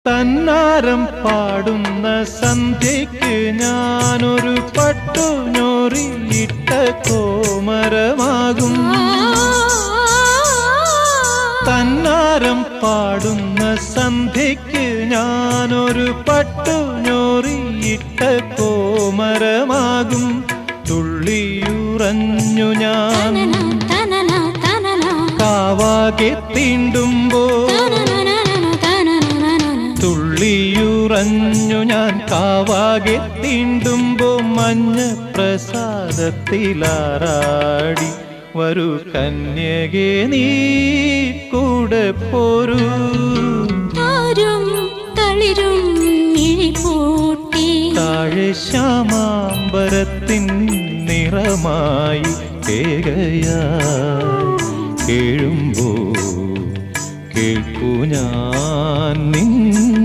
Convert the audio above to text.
തന്നാരം പാടുന്ന സന്ധ്യയ്ക്ക് ഞാനൊരു പട്ടുഞോറിയിട്ട കോമരമാകും. തന്നാരം പാടുന്ന സന്ധ്യയ്ക്ക് ഞാനൊരു പട്ടുഞോറിയിട്ട കോമരമാകും. തുള്ളിയുറഞ്ഞു ഞാൻ കാവാകെ തീണ്ടുമ്പോൾ, തുള്ളിയുറഞ്ഞു ഞാൻ കാവാകെ തീണ്ടുമ്പോ മഞ്ഞ പ്രസാദത്തിലാറാടി വരൂ കന്യകേ നീ കൂടെ പോരൂ. താഴെ ശ്യാമാംബരത്തിൻ നിറമായി കേകയായി കേഴുമ്പോ കേൾക്കൂ ഞാൻ